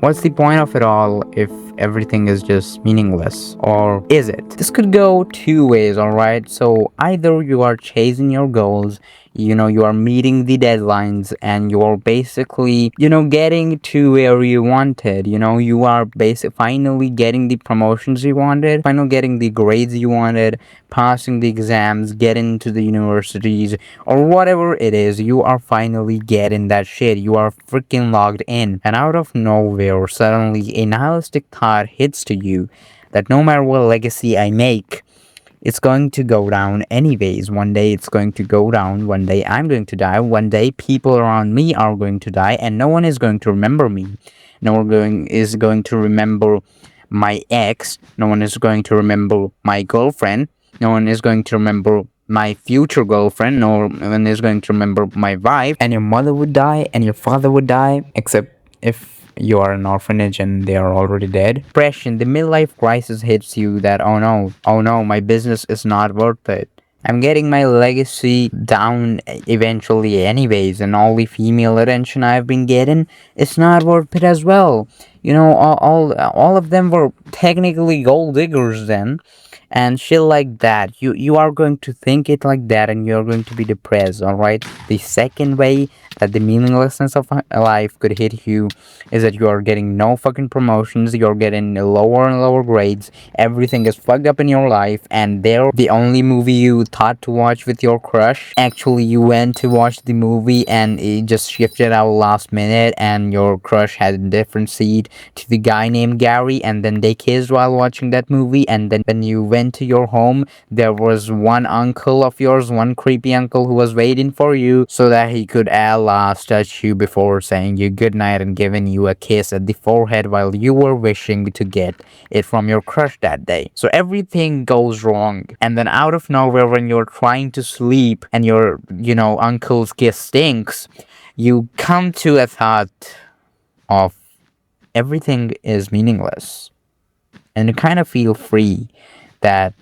What's the point of it all if everything is just meaningless? Or is it? This could go two ways, alright? So either you are chasing your goals, you are meeting the deadlines, and you're basically, getting to where you wanted. You are finally getting the promotions you wanted, finally getting the grades you wanted, passing the exams, getting into the universities, or whatever it is. You are finally getting that shit. You are freaking logged in, and out of nowhere, suddenly a nihilistic thought hits to you that no matter what legacy I make, it's going to go down anyways. One day it's going to go down. One day I'm going to die. One day people around me are going to die, and no one is going to remember me. No one is going to remember my ex. No one is going to remember my girlfriend. No one is going to remember my future girlfriend. No one is going to remember my wife. And your mother would die, and your father would die, except if you are an orphanage and they are already dead. Depression, the midlife crisis hits you that, oh no, my business is not worth it. I'm getting my legacy down eventually anyways, and all the female attention I've been getting, it's not worth it as well. All of them were technically gold diggers then, and shit like that. You are going to think it like that, and you're going to be depressed, alright? The second way that the meaninglessness of life could hit you is that you are getting no fucking promotions, you're getting lower and lower grades, everything is fucked up in your life, and the only movie you thought to watch with your crush, actually you went to watch the movie and it just shifted out last minute, and your crush had a different seat to the guy named Gary, and then they kissed while watching that movie, and then when you went to your home, there was one uncle of yours, one creepy uncle who was waiting for you so that he could at last touch you before saying you goodnight and giving you a kiss at the forehead while you were wishing to get it from your crush that day. So everything goes wrong, and then out of nowhere, when you're trying to sleep and your uncle's kiss stinks, you come to a thought of everything is meaningless, and you kind of feel free that,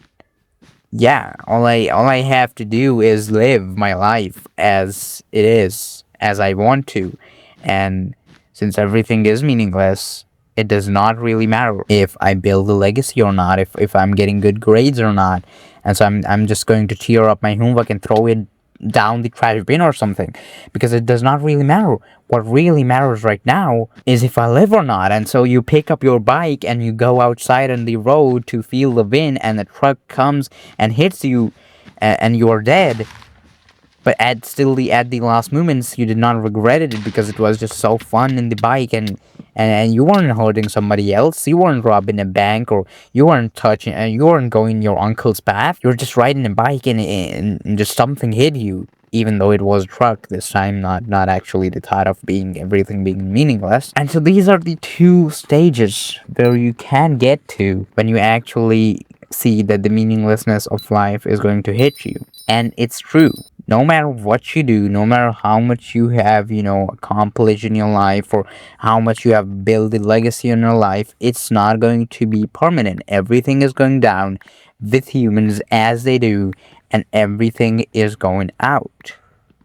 yeah, all I have to do is live my life as it is, as I want to. And since everything is meaningless, it does not really matter if I build a legacy or not, if I'm getting good grades or not. And so I'm just going to tear up my homework and throw it down the trash bin or something, because it does not really matter. What really matters right now is if I live or not. And so you pick up your bike and you go outside on the road to feel the wind, and the truck comes and hits you, and you are dead. But at the last moments, you did not regret it because it was just so fun in the bike, and you weren't hurting somebody else. You weren't robbing a bank, or you weren't touching, and you weren't going your uncle's path. You were just riding a bike, and just something hit you. Even though it was a truck this time, not actually the thought of everything being meaningless. And so these are the two stages where you can get to when you actually see that the meaninglessness of life is going to hit you. And it's true. No matter what you do, no matter how much you have, accomplished in your life, or how much you have built a legacy in your life, it's not going to be permanent. Everything is going down with humans as they do, and everything is going out.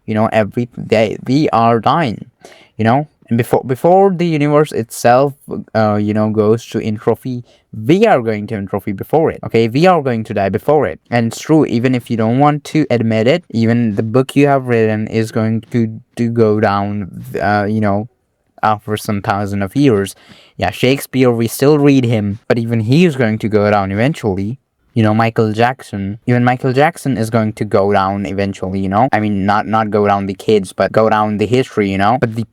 Every day we are dying, and before the universe itself goes to entropy, we are going to entropy before it. Okay, we are going to die before it. And it's true, even if you don't want to admit it, even the book you have written is going to go down, after some thousand of years. Yeah, Shakespeare, we still read him, but even he is going to go down eventually. Michael Jackson. Even Michael Jackson is going to go down eventually, I mean, not go down the kids, but go down the history, But the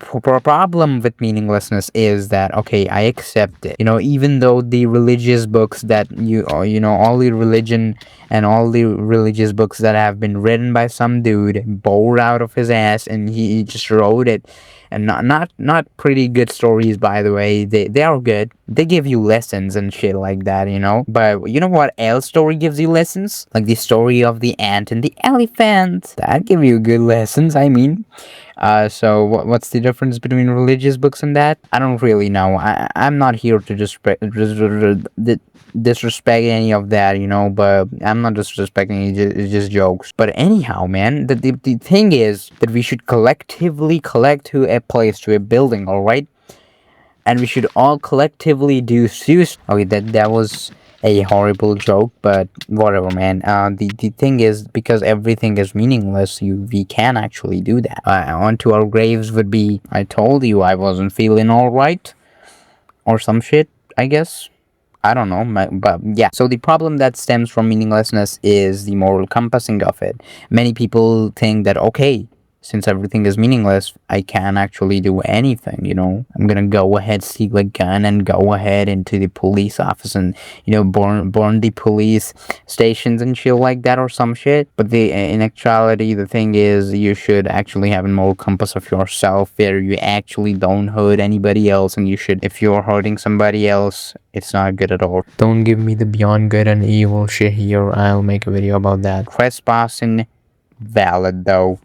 problem with meaninglessness is that, okay, I accept it. Even though the religious books that all the religion and all the religious books that have been written by some dude bored out of his ass, and he just wrote it, and not pretty good stories, by the way. They are good. They give you lessons and shit like that, But you know what else story gives you lessons? Like the story of the ant and the elephant. That give you good lessons, I mean. So what's the difference between religious books and that? I don't really know. I'm not here to disrespect any of that, but I'm not disrespecting it, it's just jokes. But anyhow, man, the thing is that we should collectively collect to a place, to a building, alright? and we should all collectively do suicide. Okay, that was a horrible joke, but whatever, man. The thing is, because everything is meaningless, we can actually do that. Onto our graves would be, I told you I wasn't feeling all right, or some shit, I guess. I don't know, but yeah. So the problem that stems from meaninglessness is the moral compassing of it. Many people think that, okay, since everything is meaningless, I can't actually do anything, you know? I'm gonna go ahead, steal a gun, and go ahead into the police office and, burn the police stations and shit like that or some shit. But in actuality, the thing is, you should actually have a moral compass of yourself where you actually don't hurt anybody else, and you should, if you're hurting somebody else, it's not good at all. Don't give me the beyond good and evil shit here. I'll make a video about that. Trespassing, valid though.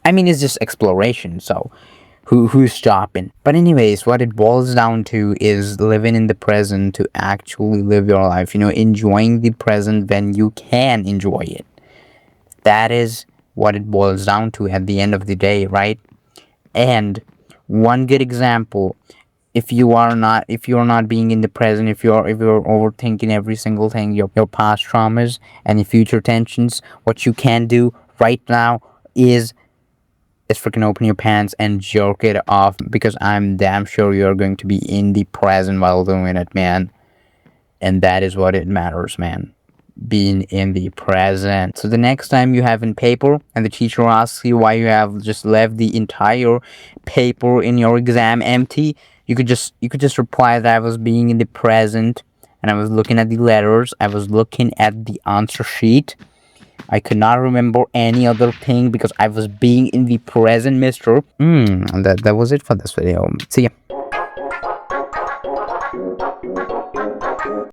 I mean, it's just exploration, so who's stopping? But anyways, what it boils down to is living in the present to actually live your life. Enjoying the present when you can enjoy it. That is what it boils down to at the end of the day, right? And one good example, if you're not being in the present, if you're overthinking every single thing, your past traumas and your future tensions, what you can do right now is freaking open your pants and jerk it off, because I'm damn sure you're going to be in the present while doing it, man. And that is what it matters, man. Being in the present. So the next time you have in paper and the teacher asks you why you have just left the entire paper in your exam empty, you could just reply that I was being in the present and I was looking at the letters, I was looking at the answer sheet. I could not remember any other thing because I was being in the present, mister. That was it for this video. See ya.